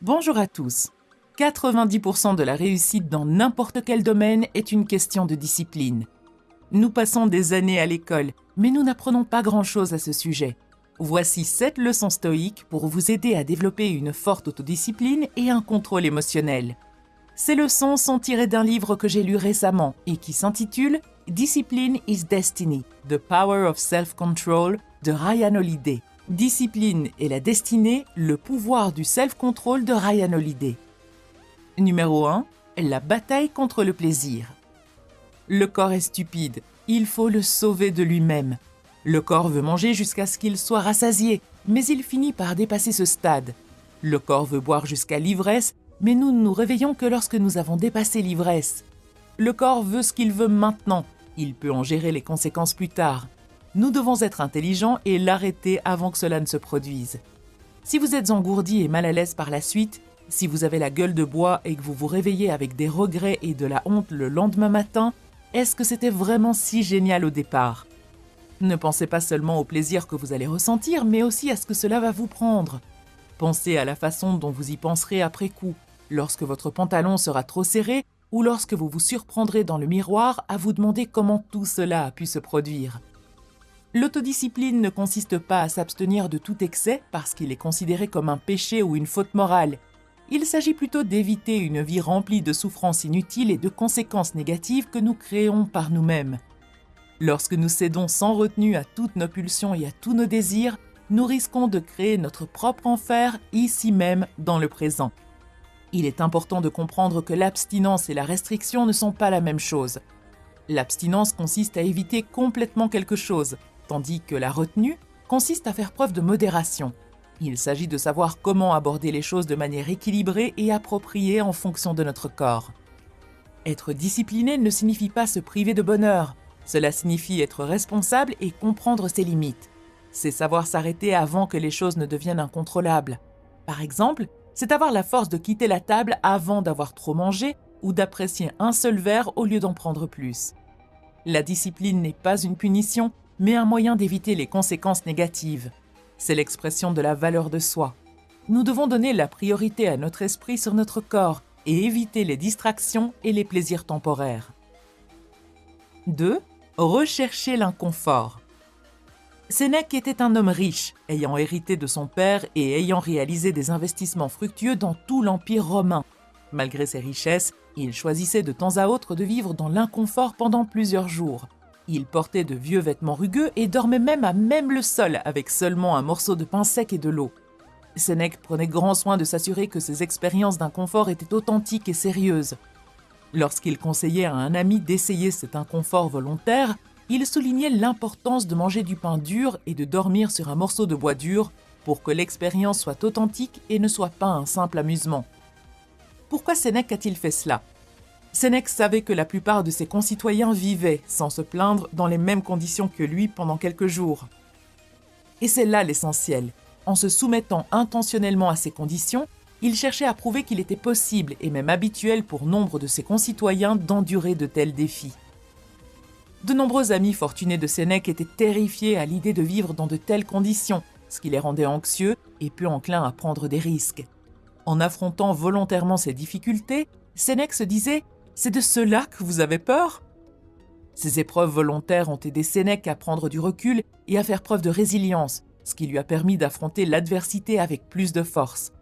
Bonjour à tous. 90% de la réussite dans n'importe quel domaine est une question de discipline. Nous passons des années à l'école, mais nous n'apprenons pas grand-chose à ce sujet. Voici 7 leçons stoïques pour vous aider à développer une forte autodiscipline et un contrôle émotionnel. Ces leçons sont tirées d'un livre que j'ai lu récemment et qui s'intitule « Discipline is Destiny, The Power of Self-Control » de Ryan Holiday. Discipline et la destinée, le pouvoir du self-control de Ryan Holiday. Numéro 1. La bataille contre le plaisir. Le corps est stupide, il faut le sauver de lui-même. Le corps veut manger jusqu'à ce qu'il soit rassasié, mais il finit par dépasser ce stade. Le corps veut boire jusqu'à l'ivresse, mais nous ne nous réveillons que lorsque nous avons dépassé l'ivresse. Le corps veut ce qu'il veut maintenant, il peut en gérer les conséquences plus tard. Nous devons être intelligents et l'arrêter avant que cela ne se produise. Si vous êtes engourdi et mal à l'aise par la suite, si vous avez la gueule de bois et que vous vous réveillez avec des regrets et de la honte le lendemain matin, est-ce que c'était vraiment si génial au départ? Ne pensez pas seulement au plaisir que vous allez ressentir, mais aussi à ce que cela va vous prendre. Pensez à la façon dont vous y penserez après coup, lorsque votre pantalon sera trop serré ou lorsque vous vous surprendrez dans le miroir à vous demander comment tout cela a pu se produire. L'autodiscipline ne consiste pas à s'abstenir de tout excès parce qu'il est considéré comme un péché ou une faute morale. Il s'agit plutôt d'éviter une vie remplie de souffrances inutiles et de conséquences négatives que nous créons par nous-mêmes. Lorsque nous cédons sans retenue à toutes nos pulsions et à tous nos désirs, nous risquons de créer notre propre enfer ici même dans le présent. Il est important de comprendre que l'abstinence et la restriction ne sont pas la même chose. L'abstinence consiste à éviter complètement quelque chose, tandis que la retenue consiste à faire preuve de modération. Il s'agit de savoir comment aborder les choses de manière équilibrée et appropriée en fonction de notre corps. Être discipliné ne signifie pas se priver de bonheur. Cela signifie être responsable et comprendre ses limites. C'est savoir s'arrêter avant que les choses ne deviennent incontrôlables. Par exemple, c'est avoir la force de quitter la table avant d'avoir trop mangé ou d'apprécier un seul verre au lieu d'en prendre plus. La discipline n'est pas une punition, mais un moyen d'éviter les conséquences négatives. C'est l'expression de la valeur de soi. Nous devons donner la priorité à notre esprit sur notre corps et éviter les distractions et les plaisirs temporaires. 2. Rechercher l'inconfort. Sénèque était un homme riche, ayant hérité de son père et ayant réalisé des investissements fructueux dans tout l'Empire romain. Malgré ses richesses, il choisissait de temps à autre de vivre dans l'inconfort pendant plusieurs jours. Il portait de vieux vêtements rugueux et dormait même à même le sol avec seulement un morceau de pain sec et de l'eau. Sénèque prenait grand soin de s'assurer que ses expériences d'inconfort étaient authentiques et sérieuses. Lorsqu'il conseillait à un ami d'essayer cet inconfort volontaire, il soulignait l'importance de manger du pain dur et de dormir sur un morceau de bois dur pour que l'expérience soit authentique et ne soit pas un simple amusement. Pourquoi Sénèque a-t-il fait cela? Sénèque savait que la plupart de ses concitoyens vivaient, sans se plaindre, dans les mêmes conditions que lui pendant quelques jours. Et c'est là l'essentiel. En se soumettant intentionnellement à ces conditions, il cherchait à prouver qu'il était possible et même habituel pour nombre de ses concitoyens d'endurer de tels défis. De nombreux amis fortunés de Sénèque étaient terrifiés à l'idée de vivre dans de telles conditions, ce qui les rendait anxieux et peu enclins à prendre des risques. En affrontant volontairement ces difficultés, Sénèque se disait « C'est de cela que vous avez peur ?» Ces épreuves volontaires ont aidé Sénèque à prendre du recul et à faire preuve de résilience, ce qui lui a permis d'affronter l'adversité avec plus de force.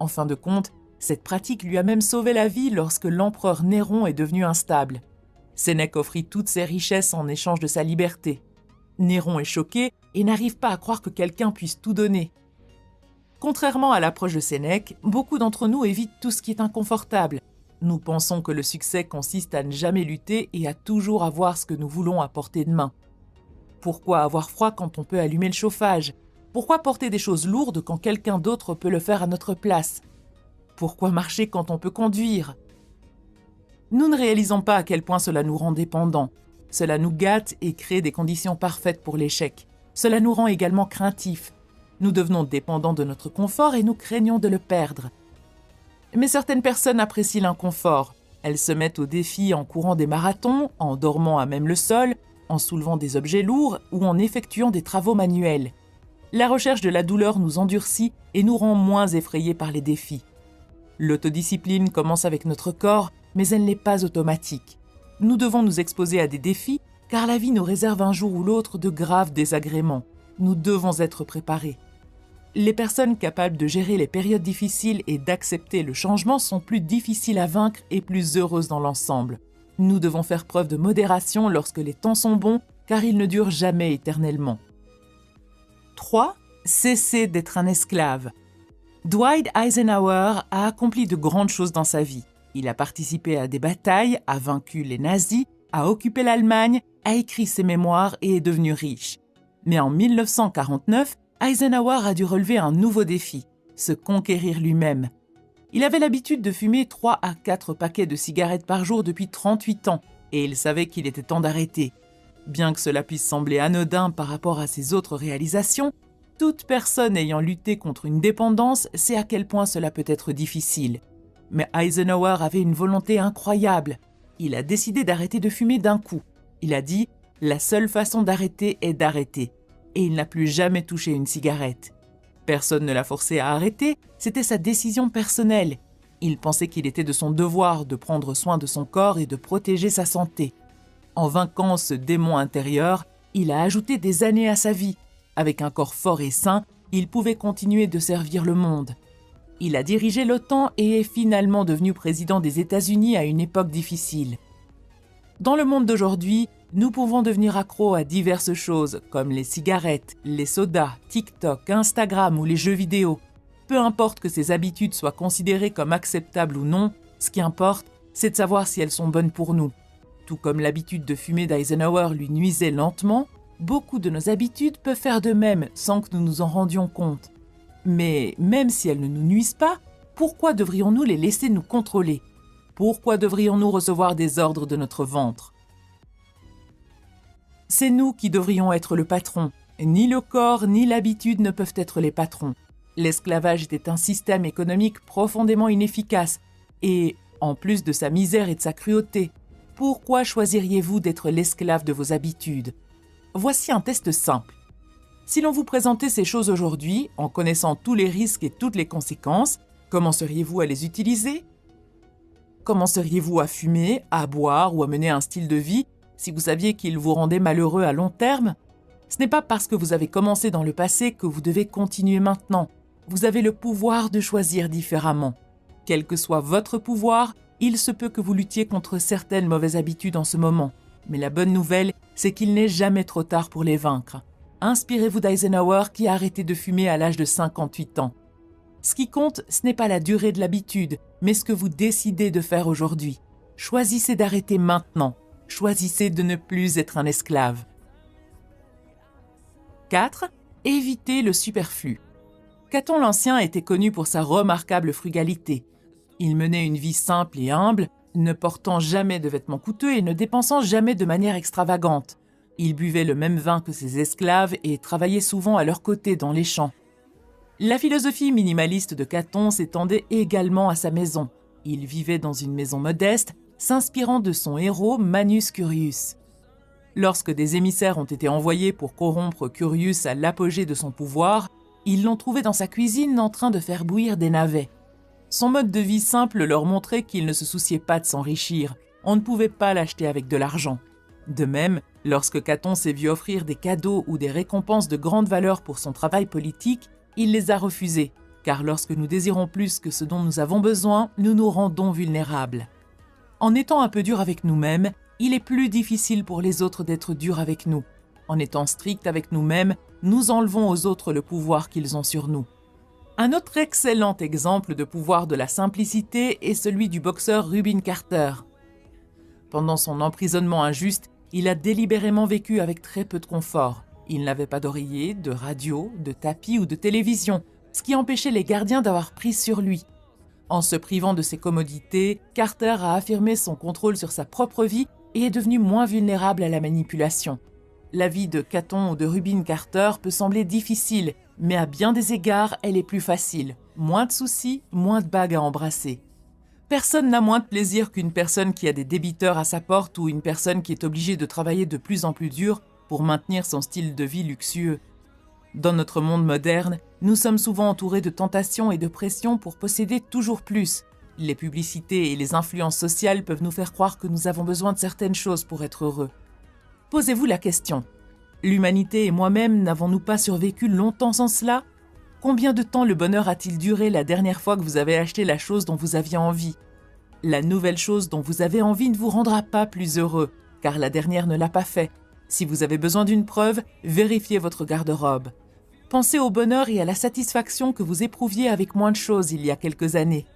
En fin de compte, cette pratique lui a même sauvé la vie lorsque l'empereur Néron est devenu instable. Sénèque offrit toutes ses richesses en échange de sa liberté. Néron est choqué et n'arrive pas à croire que quelqu'un puisse tout donner. Contrairement à l'approche de Sénèque, beaucoup d'entre nous évitent tout ce qui est inconfortable. Nous pensons que le succès consiste à ne jamais lutter et à toujours avoir ce que nous voulons à portée de main. Pourquoi avoir froid quand on peut allumer le chauffage? Pourquoi porter des choses lourdes quand quelqu'un d'autre peut le faire à notre place? Pourquoi marcher quand on peut conduire? Nous ne réalisons pas à quel point cela nous rend dépendants. Cela nous gâte et crée des conditions parfaites pour l'échec. Cela nous rend également craintifs. Nous devenons dépendants de notre confort et nous craignons de le perdre. Mais certaines personnes apprécient l'inconfort. Elles se mettent au défi en courant des marathons, en dormant à même le sol, en soulevant des objets lourds ou en effectuant des travaux manuels. La recherche de la douleur nous endurcit et nous rend moins effrayés par les défis. L'autodiscipline commence avec notre corps, mais elle n'est pas automatique. Nous devons nous exposer à des défis, car la vie nous réserve un jour ou l'autre de graves désagréments. Nous devons être préparés. Les personnes capables de gérer les périodes difficiles et d'accepter le changement sont plus difficiles à vaincre et plus heureuses dans l'ensemble. Nous devons faire preuve de modération lorsque les temps sont bons, car ils ne durent jamais éternellement. 3. Cessez d'être un esclave. Dwight Eisenhower a accompli de grandes choses dans sa vie. Il a participé à des batailles, a vaincu les nazis, a occupé l'Allemagne, a écrit ses mémoires et est devenu riche. Mais en 1949, Eisenhower a dû relever un nouveau défi, se conquérir lui-même. Il avait l'habitude de fumer 3 à 4 paquets de cigarettes par jour depuis 38 ans et il savait qu'il était temps d'arrêter. Bien que cela puisse sembler anodin par rapport à ses autres réalisations, toute personne ayant lutté contre une dépendance sait à quel point cela peut être difficile. Mais Eisenhower avait une volonté incroyable. Il a décidé d'arrêter de fumer d'un coup. Il a dit « La seule façon d'arrêter est d'arrêter ». Et il n'a plus jamais touché une cigarette. Personne ne l'a forcé à arrêter, c'était sa décision personnelle. Il pensait qu'il était de son devoir de prendre soin de son corps et de protéger sa santé. En vainquant ce démon intérieur, il a ajouté des années à sa vie. Avec un corps fort et sain, il pouvait continuer de servir le monde. Il a dirigé l'OTAN et est finalement devenu président des États-Unis à une époque difficile. Dans le monde d'aujourd'hui, nous pouvons devenir accros à diverses choses comme les cigarettes, les sodas, TikTok, Instagram ou les jeux vidéo. Peu importe que ces habitudes soient considérées comme acceptables ou non, ce qui importe, c'est de savoir si elles sont bonnes pour nous. Tout comme l'habitude de fumer d'Eisenhower lui nuisait lentement, beaucoup de nos habitudes peuvent faire de même sans que nous nous en rendions compte. Mais même si elles ne nous nuisent pas, pourquoi devrions-nous les laisser nous contrôler ? Pourquoi devrions-nous recevoir des ordres de notre ventre ? C'est nous qui devrions être le patron. Ni le corps ni l'habitude ne peuvent être les patrons. L'esclavage était un système économique profondément inefficace et, en plus de sa misère et de sa cruauté, pourquoi choisiriez-vous d'être l'esclave de vos habitudes ? Voici un test simple. Si l'on vous présentait ces choses aujourd'hui, en connaissant tous les risques et toutes les conséquences, commenceriez-vous à les utiliser ? Commenceriez-vous à fumer, à boire ou à mener un style de vie si vous saviez qu'il vous rendait malheureux à long terme ? Ce n'est pas parce que vous avez commencé dans le passé que vous devez continuer maintenant. Vous avez le pouvoir de choisir différemment. Quel que soit votre pouvoir, il se peut que vous luttiez contre certaines mauvaises habitudes en ce moment. Mais la bonne nouvelle, c'est qu'il n'est jamais trop tard pour les vaincre. Inspirez-vous d'Eisenhower qui a arrêté de fumer à l'âge de 58 ans. Ce qui compte, ce n'est pas la durée de l'habitude, mais ce que vous décidez de faire aujourd'hui. Choisissez d'arrêter maintenant. Choisissez de ne plus être un esclave. 4. Évitez le superflu. Caton l'Ancien était connu pour sa remarquable frugalité. Il menait une vie simple et humble, ne portant jamais de vêtements coûteux et ne dépensant jamais de manière extravagante. Il buvait le même vin que ses esclaves et travaillait souvent à leur côté dans les champs. La philosophie minimaliste de Caton s'étendait également à sa maison. Il vivait dans une maison modeste, s'inspirant de son héros Manius Curius. Lorsque des émissaires ont été envoyés pour corrompre Curius à l'apogée de son pouvoir, ils l'ont trouvé dans sa cuisine en train de faire bouillir des navets. Son mode de vie simple leur montrait qu'il ne se souciait pas de s'enrichir. On ne pouvait pas l'acheter avec de l'argent. De même, lorsque Caton s'est vu offrir des cadeaux ou des récompenses de grande valeur pour son travail politique, il les a refusés, car lorsque nous désirons plus que ce dont nous avons besoin, nous nous rendons vulnérables. En étant un peu dur avec nous-mêmes, il est plus difficile pour les autres d'être durs avec nous. En étant stricts avec nous-mêmes, nous enlevons aux autres le pouvoir qu'ils ont sur nous. Un autre excellent exemple de pouvoir de la simplicité est celui du boxeur Rubin Carter. Pendant son emprisonnement injuste, il a délibérément vécu avec très peu de confort. Il n'avait pas d'oreiller, de radio, de tapis ou de télévision, ce qui empêchait les gardiens d'avoir prise sur lui. En se privant de ces commodités, Carter a affirmé son contrôle sur sa propre vie et est devenu moins vulnérable à la manipulation. La vie de Caton ou de Rubin Carter peut sembler difficile, mais à bien des égards, elle est plus facile. Moins de soucis, moins de bagues à embrasser. Personne n'a moins de plaisir qu'une personne qui a des débiteurs à sa porte ou une personne qui est obligée de travailler de plus en plus dur pour maintenir son style de vie luxueux. Dans notre monde moderne, nous sommes souvent entourés de tentations et de pressions pour posséder toujours plus. Les publicités et les influences sociales peuvent nous faire croire que nous avons besoin de certaines choses pour être heureux. Posez-vous la question. L'humanité et moi-même n'avons-nous pas survécu longtemps sans cela ? Combien de temps le bonheur a-t-il duré la dernière fois que vous avez acheté la chose dont vous aviez envie ? La nouvelle chose dont vous avez envie ne vous rendra pas plus heureux, car la dernière ne l'a pas fait. Si vous avez besoin d'une preuve, vérifiez votre garde-robe. Pensez au bonheur et à la satisfaction que vous éprouviez avec moins de choses il y a quelques années.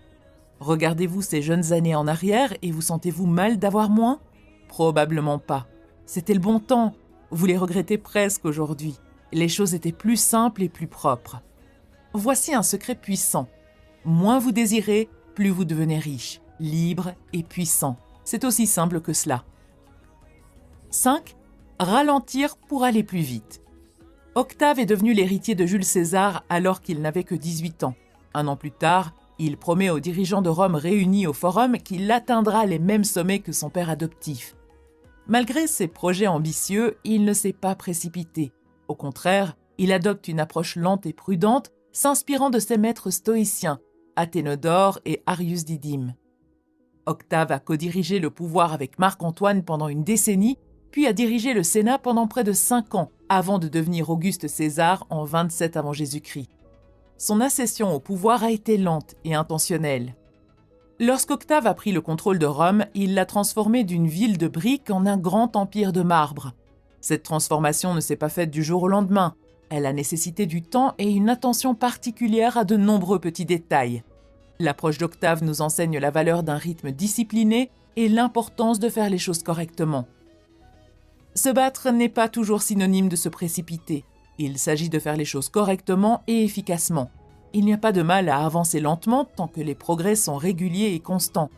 Regardez-vous ces jeunes années en arrière et vous sentez-vous mal d'avoir moins ? Probablement pas. C'était le bon temps. Vous les regrettez presque aujourd'hui. Les choses étaient plus simples et plus propres. Voici un secret puissant. Moins vous désirez, plus vous devenez riche, libre et puissant. C'est aussi simple que cela. 5. Ralentir pour aller plus vite. Octave est devenu l'héritier de Jules César alors qu'il n'avait que 18 ans. Un an plus tard, il promet aux dirigeants de Rome réunis au Forum qu'il atteindra les mêmes sommets que son père adoptif. Malgré ses projets ambitieux, il ne s'est pas précipité. Au contraire, il adopte une approche lente et prudente, s'inspirant de ses maîtres stoïciens, Athénodore et Arius Didyme. Octave a co-dirigé le pouvoir avec Marc-Antoine pendant une décennie, puis a dirigé le Sénat pendant près de 5 ans, avant de devenir Auguste César en 27 avant Jésus-Christ. Son accession au pouvoir a été lente et intentionnelle. Lorsqu'Octave a pris le contrôle de Rome, il l'a transformée d'une ville de briques en un grand empire de marbre. Cette transformation ne s'est pas faite du jour au lendemain. Elle a nécessité du temps et une attention particulière à de nombreux petits détails. L'approche d'Octave nous enseigne la valeur d'un rythme discipliné et l'importance de faire les choses correctement. Se battre n'est pas toujours synonyme de se précipiter. Il s'agit de faire les choses correctement et efficacement. Il n'y a pas de mal à avancer lentement tant que les progrès sont réguliers et constants.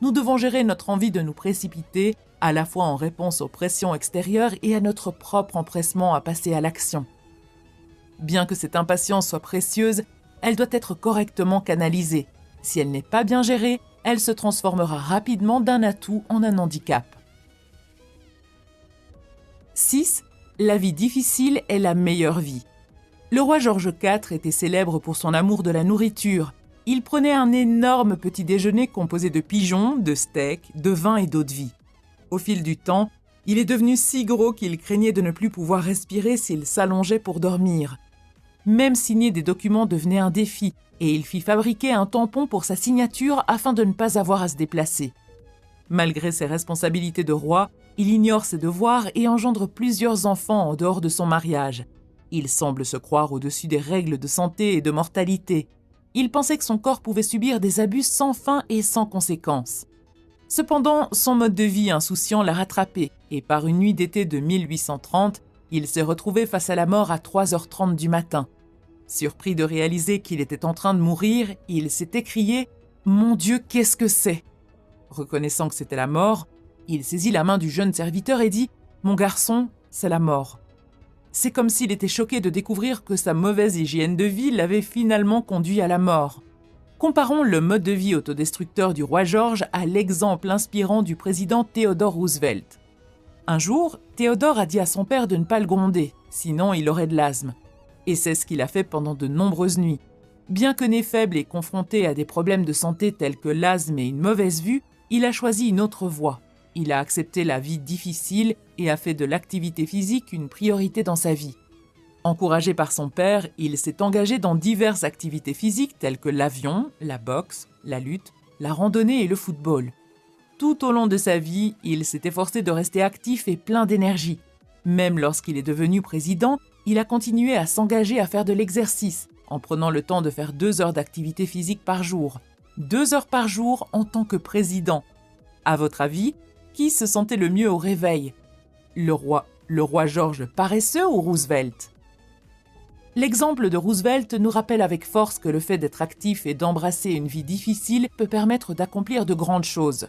Nous devons gérer notre envie de nous précipiter, à la fois en réponse aux pressions extérieures et à notre propre empressement à passer à l'action. Bien que cette impatience soit précieuse, elle doit être correctement canalisée. Si elle n'est pas bien gérée, elle se transformera rapidement d'un atout en un handicap. 6. La vie difficile est la meilleure vie. Le roi George IV était célèbre pour son amour de la nourriture. Il prenait un énorme petit déjeuner composé de pigeons, de steaks, de vin et d'eau-de-vie. Au fil du temps, il est devenu si gros qu'il craignait de ne plus pouvoir respirer s'il s'allongeait pour dormir. Même signer des documents devenait un défi et il fit fabriquer un tampon pour sa signature afin de ne pas avoir à se déplacer. Malgré ses responsabilités de roi, il ignore ses devoirs et engendre plusieurs enfants en dehors de son mariage. Il semble se croire au-dessus des règles de santé et de mortalité. Il pensait que son corps pouvait subir des abus sans fin et sans conséquence. Cependant, son mode de vie insouciant l'a rattrapé et par une nuit d'été de 1830, il s'est retrouvé face à la mort à 3h30 du matin. Surpris de réaliser qu'il était en train de mourir, il s'est écrié « Mon Dieu, qu'est-ce que c'est ?» Reconnaissant que c'était la mort, il saisit la main du jeune serviteur et dit « Mon garçon, c'est la mort. » C'est comme s'il était choqué de découvrir que sa mauvaise hygiène de vie l'avait finalement conduit à la mort. Comparons le mode de vie autodestructeur du roi George à l'exemple inspirant du président Theodore Roosevelt. Un jour, Theodore a dit à son père de ne pas le gronder, sinon il aurait de l'asthme. Et c'est ce qu'il a fait pendant de nombreuses nuits. Bien que né faible et confronté à des problèmes de santé tels que l'asthme et une mauvaise vue, il a choisi une autre voie. Il a accepté la vie difficile et a fait de l'activité physique une priorité dans sa vie. Encouragé par son père, il s'est engagé dans diverses activités physiques telles que l'avion, la boxe, la lutte, la randonnée et le football. Tout au long de sa vie, il s'est efforcé de rester actif et plein d'énergie. Même lorsqu'il est devenu président, il a continué à s'engager à faire de l'exercice, en prenant le temps de faire 2 heures d'activité physique par jour. 2 heures par jour en tant que président. À votre avis, qui se sentait le mieux au réveil ? Le roi George paresseux ou Roosevelt ? L'exemple de Roosevelt nous rappelle avec force que le fait d'être actif et d'embrasser une vie difficile peut permettre d'accomplir de grandes choses.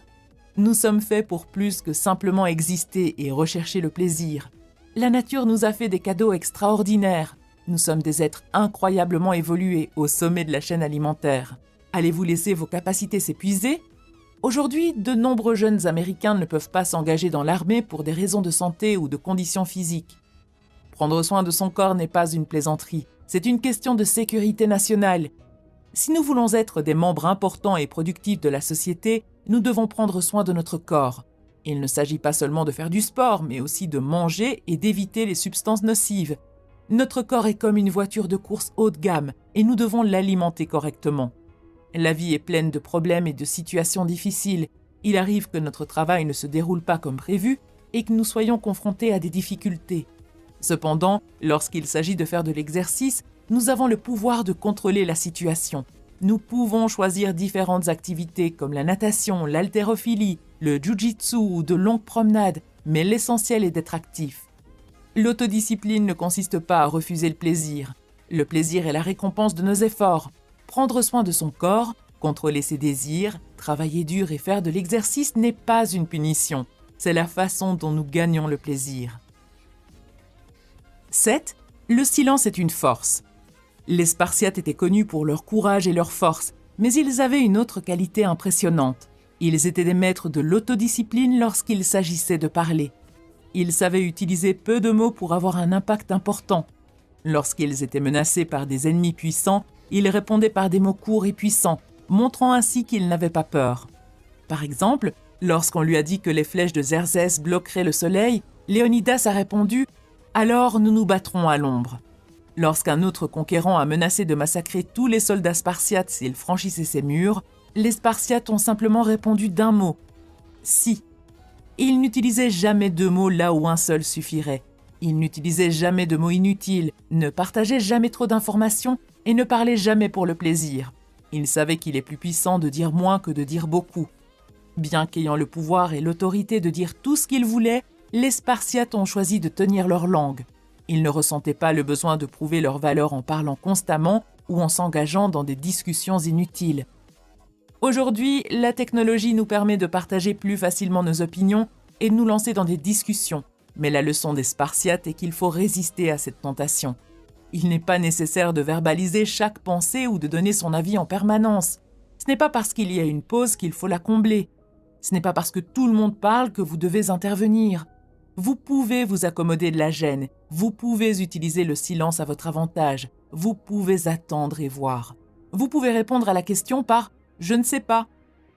Nous sommes faits pour plus que simplement exister et rechercher le plaisir. La nature nous a fait des cadeaux extraordinaires. Nous sommes des êtres incroyablement évolués au sommet de la chaîne alimentaire. Allez-vous laisser vos capacités s'épuiser ? Aujourd'hui, de nombreux jeunes Américains ne peuvent pas s'engager dans l'armée pour des raisons de santé ou de conditions physiques. Prendre soin de son corps n'est pas une plaisanterie, c'est une question de sécurité nationale. Si nous voulons être des membres importants et productifs de la société, nous devons prendre soin de notre corps. Il ne s'agit pas seulement de faire du sport, mais aussi de manger et d'éviter les substances nocives. Notre corps est comme une voiture de course haut de gamme et nous devons l'alimenter correctement. La vie est pleine de problèmes et de situations difficiles. Il arrive que notre travail ne se déroule pas comme prévu et que nous soyons confrontés à des difficultés. Cependant, lorsqu'il s'agit de faire de l'exercice, nous avons le pouvoir de contrôler la situation. Nous pouvons choisir différentes activités comme la natation, l'haltérophilie, le jiu-jitsu ou de longues promenades, mais l'essentiel est d'être actif. L'autodiscipline ne consiste pas à refuser le plaisir. Le plaisir est la récompense de nos efforts. Prendre soin de son corps, contrôler ses désirs, travailler dur et faire de l'exercice n'est pas une punition. C'est la façon dont nous gagnons le plaisir. 7. Le silence est une force. Les Spartiates étaient connus pour leur courage et leur force, mais ils avaient une autre qualité impressionnante. Ils étaient des maîtres de l'autodiscipline lorsqu'il s'agissait de parler. Ils savaient utiliser peu de mots pour avoir un impact important. Lorsqu'ils étaient menacés par des ennemis puissants, ils répondaient par des mots courts et puissants, montrant ainsi qu'ils n'avaient pas peur. Par exemple, lorsqu'on lui a dit que les flèches de Xerxès bloqueraient le soleil, Léonidas a répondu « Alors nous nous battrons à l'ombre ». Lorsqu'un autre conquérant a menacé de massacrer tous les soldats spartiates s'ils franchissaient ses murs, les Spartiates ont simplement répondu d'un mot « si ». Ils n'utilisaient jamais deux mots là où un seul suffirait. Ils n'utilisaient jamais de mots inutiles, ne partageaient jamais trop d'informations et ne parlaient jamais pour le plaisir. Ils savaient qu'il est plus puissant de dire moins que de dire beaucoup. Bien qu'ayant le pouvoir et l'autorité de dire tout ce qu'ils voulaient, les Spartiates ont choisi de tenir leur langue. Ils ne ressentaient pas le besoin de prouver leur valeur en parlant constamment ou en s'engageant dans des discussions inutiles. Aujourd'hui, la technologie nous permet de partager plus facilement nos opinions et de nous lancer dans des discussions. Mais la leçon des Spartiates est qu'il faut résister à cette tentation. Il n'est pas nécessaire de verbaliser chaque pensée ou de donner son avis en permanence. Ce n'est pas parce qu'il y a une pause qu'il faut la combler. Ce n'est pas parce que tout le monde parle que vous devez intervenir. Vous pouvez vous accommoder de la gêne. Vous pouvez utiliser le silence à votre avantage. Vous pouvez attendre et voir. Vous pouvez répondre à la question par « je ne sais pas ».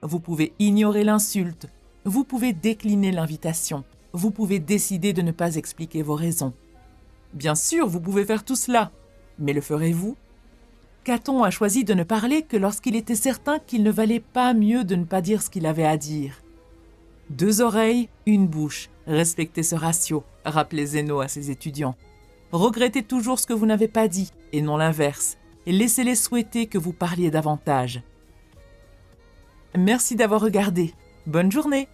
Vous pouvez ignorer l'insulte. Vous pouvez décliner l'invitation. Vous pouvez décider de ne pas expliquer vos raisons. Bien sûr, vous pouvez faire tout cela. Mais le ferez-vous ? Caton a choisi de ne parler que lorsqu'il était certain qu'il ne valait pas mieux de ne pas dire ce qu'il avait à dire. 2 oreilles, 1 bouche. Respectez ce ratio, rappelait Zéno à ses étudiants. Regrettez toujours ce que vous n'avez pas dit, et non l'inverse, et laissez-les souhaiter que vous parliez davantage. Merci d'avoir regardé. Bonne journée!